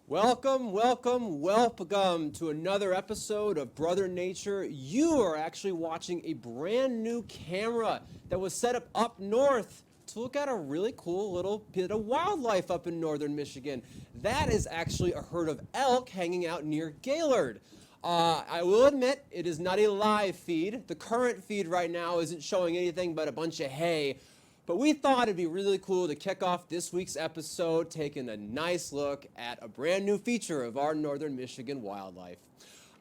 Welcome to another episode of Brother Nature. You are actually watching a brand new camera that was set up north to look at a really cool little bit of wildlife up in northern Michigan. That is actually a herd of elk hanging out near Gaylord. I will admit, it is not a live feed. The current feed right now isn't showing anything but a bunch of hay. But we thought it'd be really cool to kick off this week's episode taking a nice look at a brand new feature of our northern Michigan wildlife.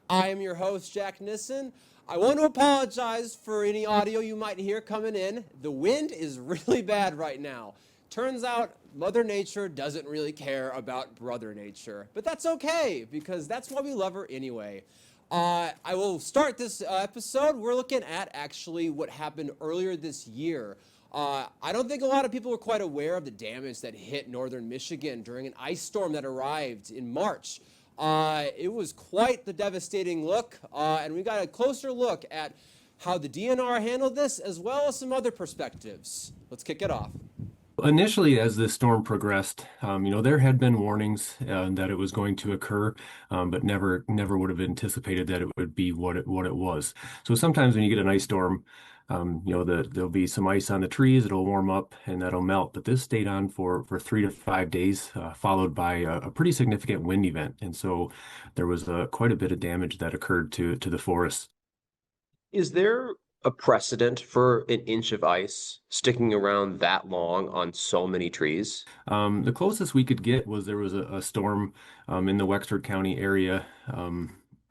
I am your host, Jack Nissen. I want to apologize for any audio you might hear coming in. The wind is really bad right now. Turns out Mother Nature doesn't really care about Brother Nature. But that's okay, because that's why we love her anyway. I will start this episode. We're looking at actually what happened earlier this year. I don't think a lot of people were quite aware of the damage that hit northern Michigan during an ice storm that arrived in March. It was quite the devastating look, and we got a closer look at how the DNR handled this, as well as some other perspectives. Let's kick it off. Initially, as this storm progressed, there had been warnings that it was going to occur, but never would have anticipated that it would be what it was. So sometimes when you get an ice storm, there'll be some ice on the trees, it'll warm up and that'll melt. But this stayed on for 3 to 5 days, followed by a pretty significant wind event. And so there was quite a bit of damage that occurred to the forest. Is there a precedent for an inch of ice sticking around that long on so many trees? The closest we could get was there was a storm in the Wexford County area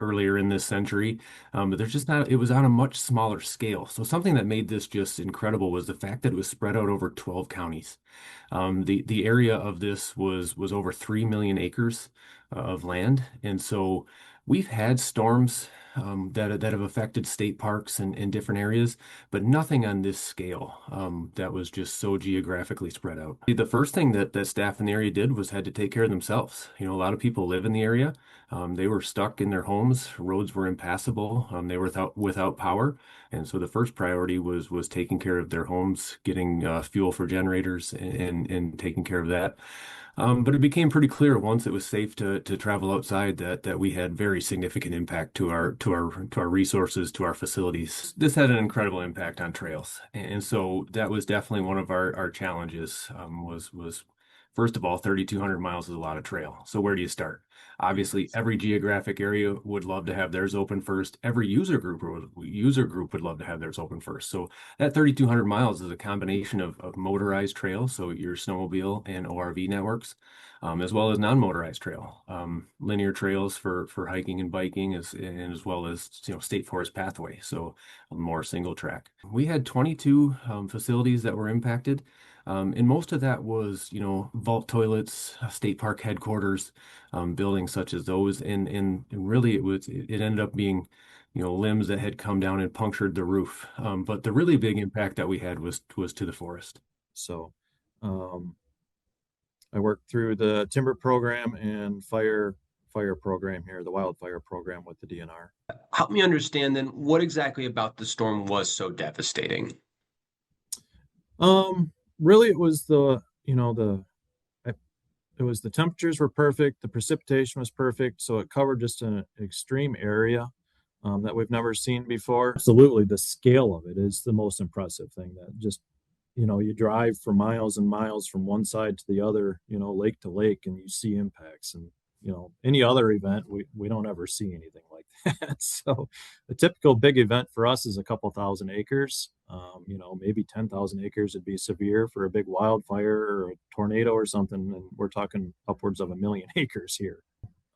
earlier in this century, but there's just not, it was on a much smaller scale. So something that made this just incredible was the fact that it was spread out over 12 counties. The area of this was over 3 million acres of land. And so we've had storms that have affected state parks and different areas, but nothing on this scale that was just so geographically spread out. The first thing that staff in the area did was had to take care of themselves. A lot of people live in the area. They were stuck in their homes. Roads were impassable. They were without power. And so the first priority was taking care of their homes, getting fuel for generators and taking care of that. But it became pretty clear once it was safe to travel outside that we had very significant impact to our resources, to our facilities. This had an incredible impact on trails, and so that was definitely one of our challenges. Was first of all, 3,200 miles is a lot of trail. So where do you start? Obviously, every geographic area would love to have theirs open first. Every user group would love to have theirs open first. So that 3,200 miles is a combination of motorized trails, so your snowmobile and ORV networks, as well as non-motorized trail, linear trails for hiking and biking, as well as state forest pathway, so more single track. We had 22 facilities that were impacted. And most of that was, vault toilets, state park headquarters, buildings such as those. And really it ended up being, limbs that had come down and punctured the roof. But the really big impact that we had was to the forest. So I worked through the timber program and fire program here, the wildfire program with the DNR. Help me understand then, what exactly about the storm was so devastating? Really, it was the temperatures were perfect, the precipitation was perfect, so it covered just an extreme area that we've never seen before. Absolutely, the scale of it is the most impressive thing. That just you drive for miles and miles from one side to the other, lake to lake, and you see impacts. And any other event, we don't ever see anything like that. So a typical big event for us is a couple thousand acres. Maybe 10,000 acres would be severe for a big wildfire or a tornado or something. And we're talking upwards of 1 million acres here.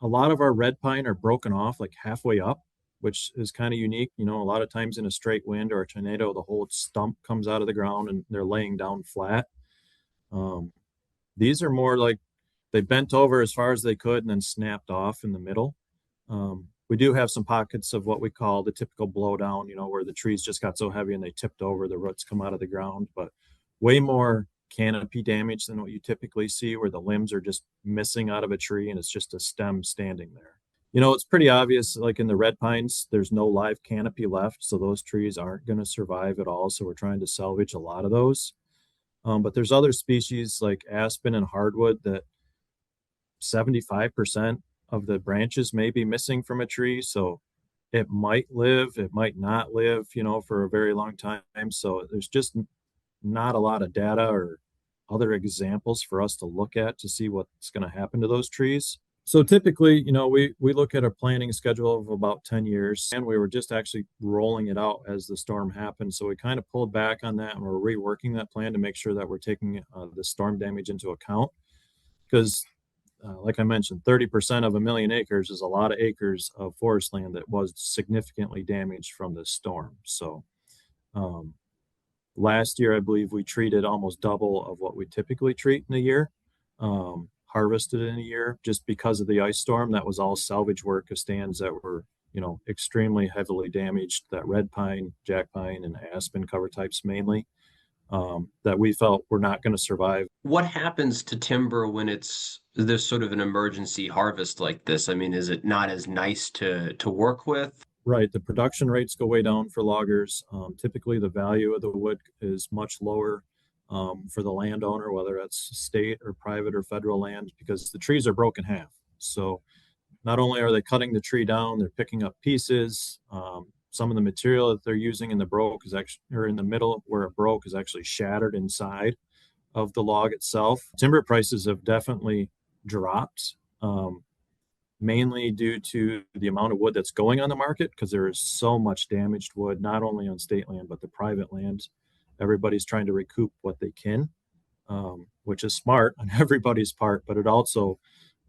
A lot of our red pine are broken off like halfway up, which is kind of unique. A lot of times in a straight wind or a tornado, the whole stump comes out of the ground and they're laying down flat. These are more like they bent over as far as they could and then snapped off in the middle. We do have some pockets of what we call the typical blowdown, where the trees just got so heavy and they tipped over, the roots come out of the ground, but way more canopy damage than what you typically see, where the limbs are just missing out of a tree and it's just a stem standing there. It's pretty obvious, like in the red pines, there's no live canopy left, so those trees aren't going to survive at all. So we're trying to salvage a lot of those. But there's other species like aspen and hardwood that 75% of the branches may be missing from a tree. So it might live, it might not live, for a very long time. So there's just not a lot of data or other examples for us to look at to see what's going to happen to those trees. So typically, we look at a planning schedule of about 10 years, and we were just actually rolling it out as the storm happened. So we kind of pulled back on that, and we're reworking that plan to make sure that we're taking the storm damage into account. Because like I mentioned, 30% of 1 million acres is a lot of acres of forest land that was significantly damaged from this storm. So last year, I believe we treated almost double of what we typically treat in a year, harvested in a year, just because of the ice storm. That was all salvage work of stands that were, extremely heavily damaged, that red pine, jack pine, and aspen cover types mainly, that we felt were not going to survive. What happens to timber when there's sort of an emergency harvest like this? I mean, is it not as nice to work with? Right. The production rates go way down for loggers. Typically, the value of the wood is much lower for the landowner, whether that's state or private or federal land, because the trees are broken in half. So not only are they cutting the tree down, they're picking up pieces. Some of the material that they're using in the broke is actually, or in the middle where it broke, is actually shattered inside of the log itself. Timber prices have definitely dropped. Mainly due to the amount of wood that's going on the market, because there is so much damaged wood, not only on state land, but the private land. Everybody's trying to recoup what they can, which is smart on everybody's part, but it also,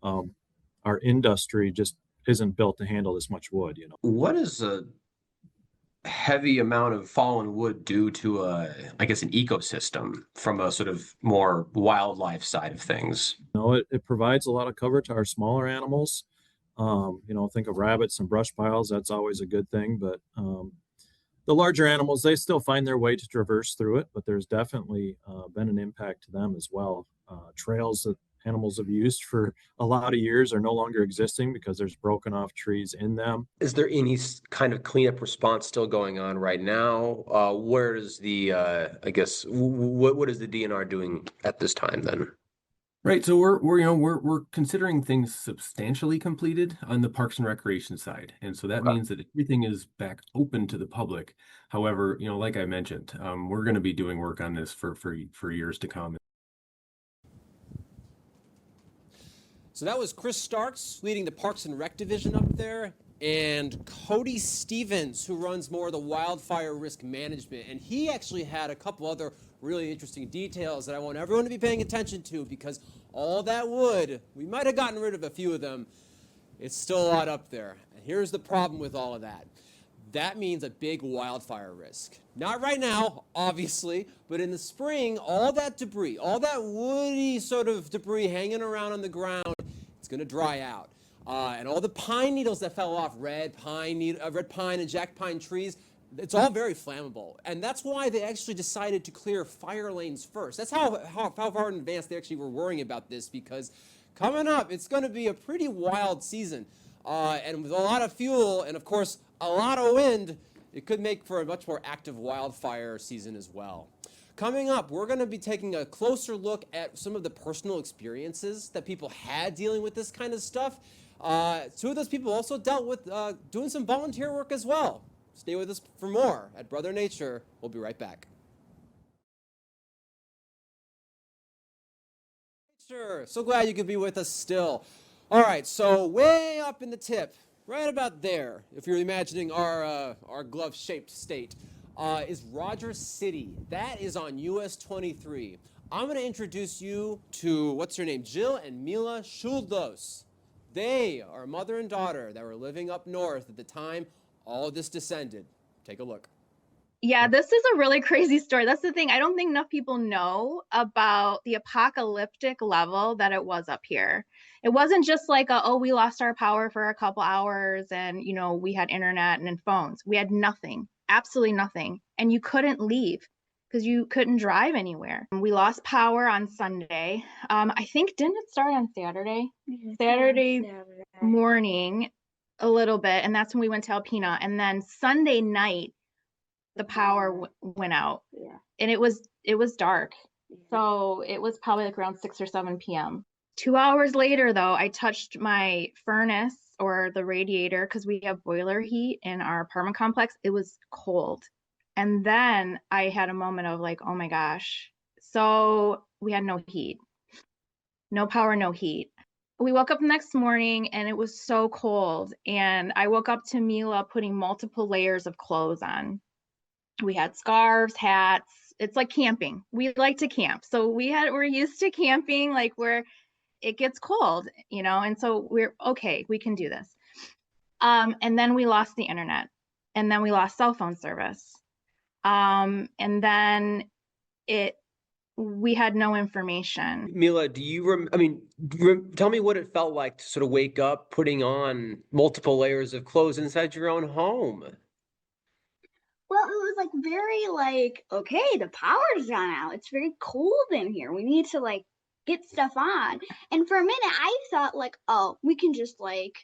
our industry just isn't built to handle this much wood. What does a heavy amount of fallen wood do to I guess, an ecosystem from a sort of more wildlife side of things? It provides a lot of cover to our smaller animals. Think of rabbits and brush piles. That's always a good thing. But the larger animals, they still find their way to traverse through it. But there's definitely been an impact to them as well. Trails that animals have used for a lot of years are no longer existing because there's broken off trees in them. Is there any kind of cleanup response still going on right now? Where is the, I guess, what is the DNR doing at this time then? Right, so we're considering things substantially completed on the Parks and Recreation side, and so that means that everything is back open to the public. However, like I mentioned, we're going to be doing work on this for years to come. So that was Chris Starks leading the Parks and Rec division up there, and Cody Stevens, who runs more of the wildfire risk management. And he actually had a couple other really interesting details that I want everyone to be paying attention to, because all that wood, we might have gotten rid of a few of them, it's still a lot up there. And here's the problem with all of that. That means a big wildfire risk. Not right now, obviously, but in the spring, all that debris, all that woody sort of debris hanging around on the ground, it's going to dry out. And all the pine needles that fell off, red pine and jack pine trees, it's all very flammable. And that's why they actually decided to clear fire lanes first. That's how far in advance they actually were worrying about this, because coming up, it's going to be a pretty wild season. And with a lot of fuel and, of course, a lot of wind, it could make for a much more active wildfire season as well. Coming up, we're going to be taking a closer look at some of the personal experiences that people had dealing with this kind of stuff. Two of those people also dealt with doing some volunteer work as well. Stay with us for more at Brother Nature. We'll be right back. Sure, so glad you could be with us still. All right, so way up in the tip, right about there, if you're imagining our glove-shaped state, is Rogers City. That is on US 23. I'm going to introduce you to, what's her name, Jill and Mila Schuldos. They are a mother and daughter that were living up north at the time all of this descended. Take a look. Yeah, this is a really crazy story. That's the thing. I don't think enough people know about the apocalyptic level that it was up here. It wasn't just like, we lost our power for a couple hours and, we had internet and phones. We had nothing, absolutely nothing. And you couldn't leave because you couldn't drive anywhere. We lost power on Sunday. I think, didn't it start on Saturday? Saturday morning a little bit. And that's when we went to Alpena. And then Sunday night, the power went out. Yeah. And it was dark. Yeah. So it was probably like around 6 or 7 p.m. 2 hours later, though, I touched my furnace or the radiator because we have boiler heat in our apartment complex. It was cold. And then I had a moment of like, oh my gosh. So we had no heat, no power, no heat. We woke up the next morning and it was so cold. And I woke up to Mila putting multiple layers of clothes on. We had scarves, hats. It's like camping. We like to camp. So we're used to camping, like where it gets cold, you know, and so we're okay, we can do this. And then we lost the internet, and then we lost cell phone service. And then we had no information. Mila, do you tell me what it felt like to sort of wake up putting on multiple layers of clothes inside your own home? Well, it was like very like, okay, the power's gone out. It's very cold in here. We need to like get stuff on. And for a minute I thought like, oh, we can just like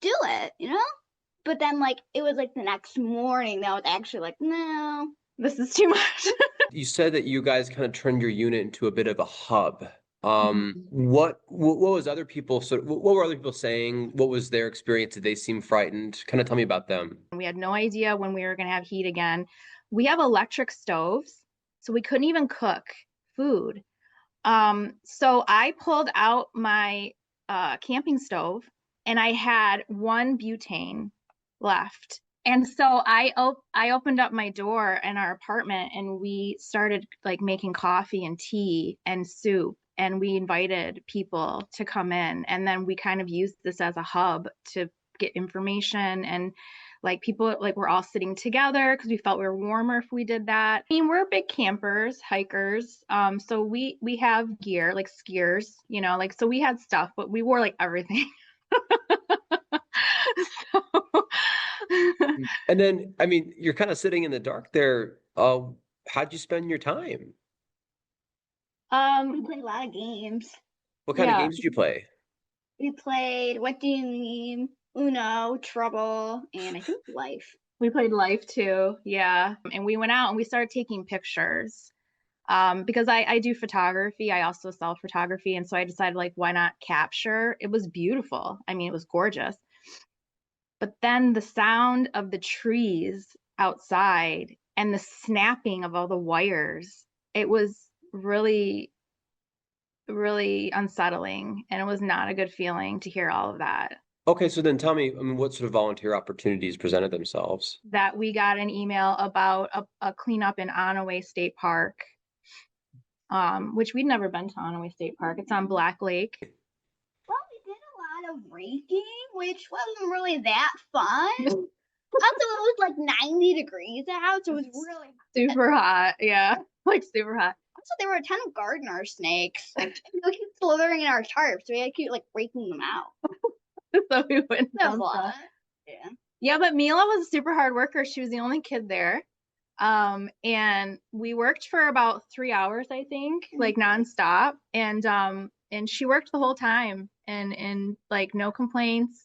do it, you know? But then like it was like the next morning that was actually like, no, This is too much. You said that you guys kind of turned your unit into a bit of a hub. What was other people what were other people saying? What was their experience? Did they seem frightened? Kind of tell me about them. We had no idea when we were going to have heat again. We have electric stoves, so we couldn't even cook food. So I pulled out my camping stove and I had one butane left. And so I opened up my door in our apartment and we started like making coffee and tea and soup, and we invited people to come in, and then we kind of used this as a hub to get information, and like people like we're all sitting together because we felt we were warmer if we did that. I mean, we're big campers, hikers. So we have gear like skiers, you know, like so we had stuff, but we wore like everything. So And then, I mean, you're kind of sitting in the dark there. How'd you spend your time? we played a lot of games. What kind of Yeah. games did you play? We played What Do You Mean, Uno, Trouble, and I think Life. we played Life too. Yeah. And we went out and we started taking pictures. Because I do photography. I also sell photography. And so I decided like, why not capture? It was beautiful. I mean, it was gorgeous. But then the sound of the trees outside and the snapping of all the wires, it was really, really unsettling. And it was not a good feeling to hear all of that. Okay, so then tell me, I mean, what sort of volunteer opportunities presented themselves? That we got an email about a cleanup in Onaway State Park, which we'd never been to Onaway State Park. It's on Black Lake. Well, we did a lot of raking, which wasn't really that fun. Also, it was like 90 degrees out, so it was really hot. Super hot. Yeah, like super hot. Also, there were a ton of gardener snakes. Like, they keep slithering in our tarps, so we had to keep like raking them out. So we went That was down a south. lot. Yeah. Yeah, but Mila was a super hard worker. She was the only kid there. And we worked for about 3 hours, I think, like nonstop. And she worked the whole time and like no complaints.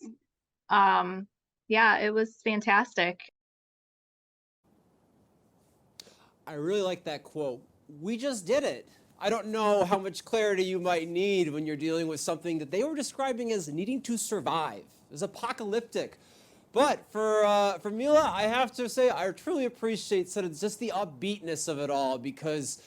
Yeah, it was fantastic. I really like that quote. We just did it. I don't know how much clarity you might need when you're dealing with something that they were describing as needing to survive. It was apocalyptic. But for Mila, I have to say I truly appreciate sort of just the upbeatness of it all, because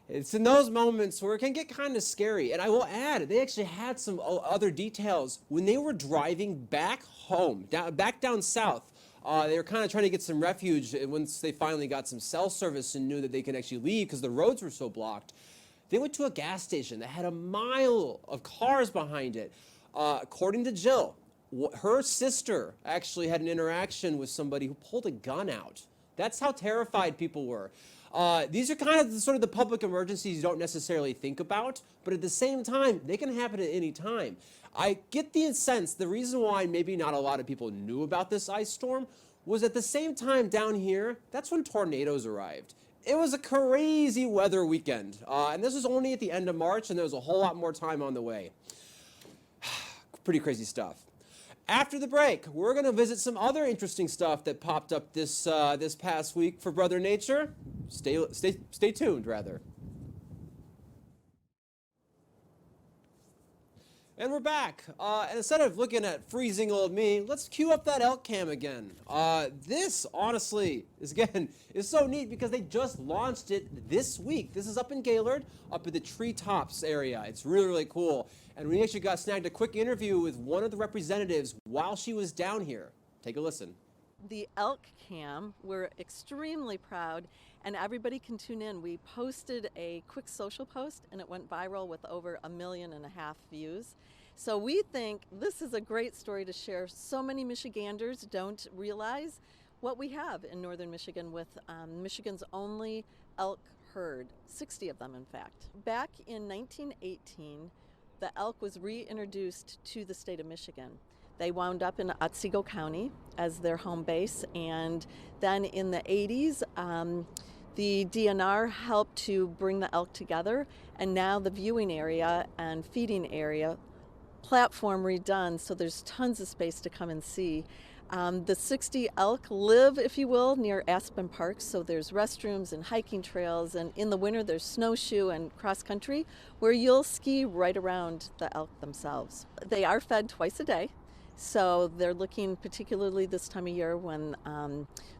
it's in those moments where it can get kind of scary. And I will add, they actually had some other details when they were driving back home, back down south. They were kind of trying to get some refuge once they finally got some cell service and knew that they could actually leave because the roads were so blocked. They went to a gas station that had a mile of cars behind it. According to Jill, her sister actually had an interaction with somebody who pulled a gun out. That's how terrified people were. These are kind of sort of the public emergencies you don't necessarily think about, but at the same time, they can happen at any time. I get the sense the reason why maybe not a lot of people knew about this ice storm was at the same time down here, that's when tornadoes arrived. It was a crazy weather weekend, and this was only at the end of March, and there was a whole lot more time on the way. Pretty crazy stuff. After the break, we're going to visit some other interesting stuff that popped up this past week for Brother Nature. Stay tuned, rather. And we're back. And instead of looking at freezing old me, let's cue up that elk cam again. This, honestly, is so neat because they just launched it this week. This is up in Gaylord, up at the treetops area. It's really, really cool. And we actually got snagged a quick interview with one of the representatives while she was down here. Take a listen. The elk cam, we're extremely proud, and everybody can tune in. We posted a quick social post and it went viral with over 1.5 million views. So we think this is a great story to share. So many Michiganders don't realize what we have in northern Michigan with Michigan's only elk herd, 60 of them in fact. Back in 1918, the elk was reintroduced to the state of Michigan. They wound up in Otsego County as their home base, and then in the 80s, the DNR helped to bring the elk together, and now the viewing area and feeding area platform redone, so there's tons of space to come and see. The 60 elk live, if you will, near Aspen Park, so there's restrooms and hiking trails, and in the winter there's snowshoe and cross country where you'll ski right around the elk themselves. They are fed twice a day. So they're looking, particularly this time of year when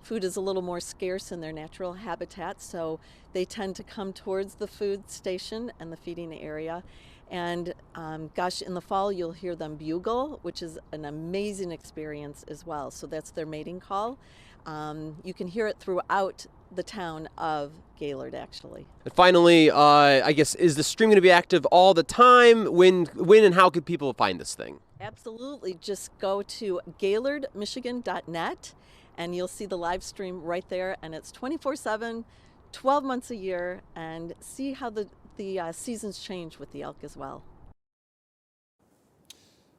food is a little more scarce in their natural habitat, so they tend to come towards the food station and the feeding area. And gosh, in the fall you'll hear them bugle, which is an amazing experience as well. So that's their mating call. You can hear it throughout the town of Gaylord, actually. And finally, I guess, is the stream going to be active all the time? When and how could people find this thing? Absolutely. Just go to gaylordmichigan.net and you'll see the live stream right there. And it's 24/7, 12 months a year, and see how the seasons change with the elk as well.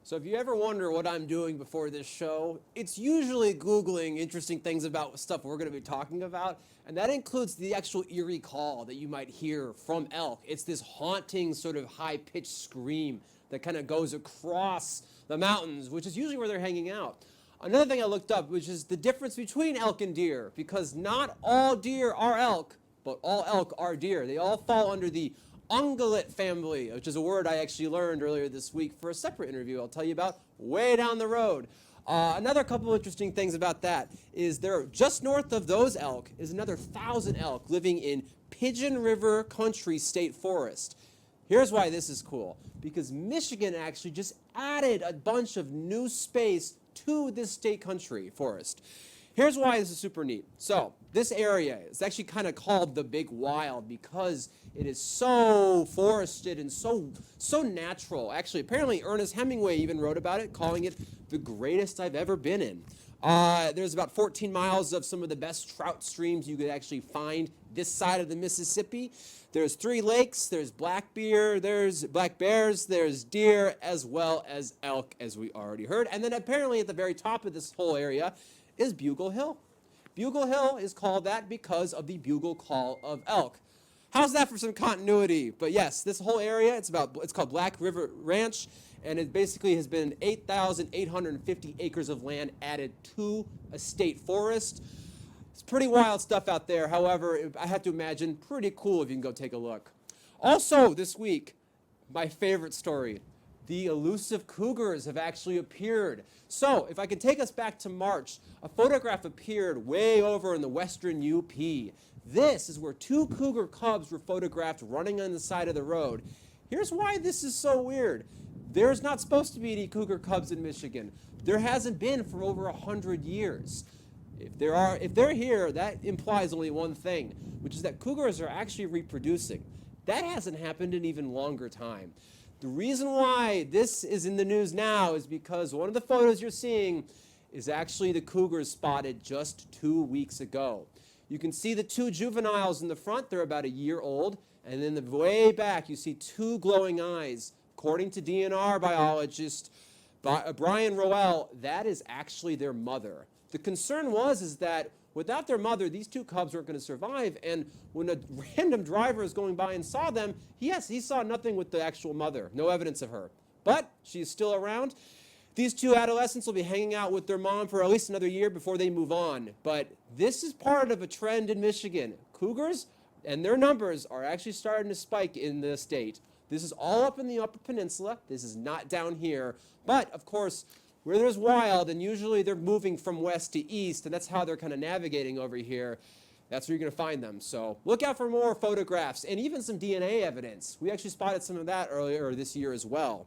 So if you ever wonder what I'm doing before this show, it's usually Googling interesting things about stuff we're going to be talking about. And that includes the actual eerie call that you might hear from elk. It's this haunting sort of high-pitched scream that kind of goes across the mountains, which is usually where they're hanging out. Another thing I looked up, which is the difference between elk and deer, because not all deer are elk, but all elk are deer. They all fall under the ungulate family, which is a word I actually learned earlier this week for a separate interview I'll tell you about way down the road. Another couple of interesting things about that is there, just north of those elk, is another 1,000 elk living in Pigeon River Country State Forest. Here's why this is cool, because Michigan actually just added a bunch of new space to this state country forest. Here's why this is super neat. So this area is actually kind of called the Big Wild because it is so forested and so natural. Actually, apparently Ernest Hemingway even wrote about it, calling it the greatest I've ever been in. There's about 14 miles of some of the best trout streams you could actually find this side of the Mississippi. There's 3 lakes, there's black bears, there's deer, as well as elk, as we already heard. And then apparently at the very top of this whole area is Bugle Hill. Bugle Hill is called that because of the bugle call of elk. How's that for some continuity? But yes, this whole area, it's called Black River Ranch, and it basically has been 8,850 acres of land added to a state forest. It's pretty wild stuff out there. However, I have to imagine pretty cool if you can go take a look. Also this week, my favorite story, the elusive cougars have actually appeared. So if I can take us back to March, a photograph appeared way over in the western UP. This is where 2 cougar cubs were photographed running on the side of the road. Here's why this is so weird. There's not supposed to be any cougar cubs in Michigan. There hasn't been for over 100 years. If they're here, that implies only one thing, which is that cougars are actually reproducing. That hasn't happened in even longer time. The reason why this is in the news now is because one of the photos you're seeing is actually the cougars spotted just 2 weeks ago. You can see the 2 juveniles in the front, they're about a year old, and then the way back you see 2 glowing eyes. According to DNR biologist Brian Roell, that is actually their mother. The concern is that without their mother, these 2 cubs weren't going to survive, and when a random driver was going by and saw them, he saw nothing with the actual mother, no evidence of her. But she's still around. These 2 adolescents will be hanging out with their mom for at least another year before they move on. But this is part of a trend in Michigan. Cougars and their numbers are actually starting to spike in the state. This is all up in the Upper Peninsula. This is not down here. But, of course, where there's wild, and usually they're moving from west to east, and that's how they're kind of navigating over here. That's where you're going to find them. So look out for more photographs and even some DNA evidence. We actually spotted some of that earlier this year as well.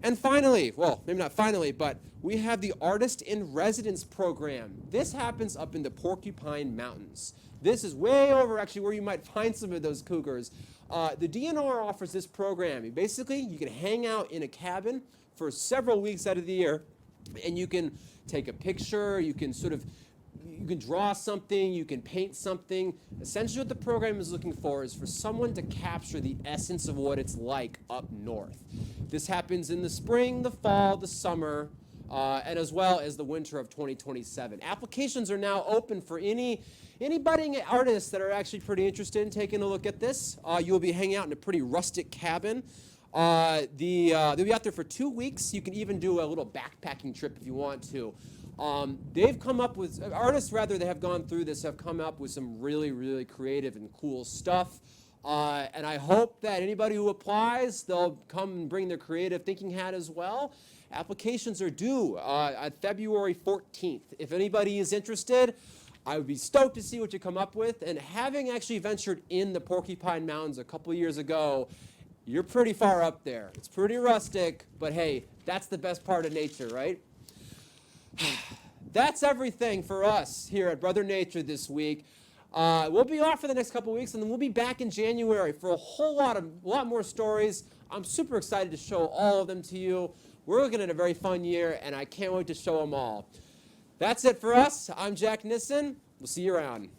And finally, well, maybe not finally, but we have the Artist in Residence program. This happens up in the Porcupine Mountains. This is way over actually where you might find some of those cougars. The DNR offers this program. Basically, you can hang out in a cabin for several weeks out of the year, and you can take a picture, you can draw something, you can paint something. Essentially what the program is looking for is for someone to capture the essence of what it's like up north. This happens in the spring, the fall, the summer, and as well as the winter of 2027. Applications are now open for any budding artists that are actually pretty interested in taking a look at this. You'll be hanging out in a pretty rustic cabin. They'll be out there for 2 weeks. You can even do a little backpacking trip if you want to. They've come up with, artists rather that have gone through this have come up with some really, really creative and cool stuff. And I hope that anybody who applies, they'll come and bring their creative thinking hat as well. Applications are due at February 14th. If anybody is interested, I would be stoked to see what you come up with. And having actually ventured in the Porcupine Mountains a couple years ago, you're pretty far up there. It's pretty rustic, but hey, that's the best part of nature, right? That's everything for us here at Brother Nature this week. We'll be off for the next couple weeks, and then we'll be back in January for a lot more stories. I'm super excited to show all of them to you. We're looking at a very fun year, and I can't wait to show them all. That's it for us. I'm Jack Nissen. We'll see you around.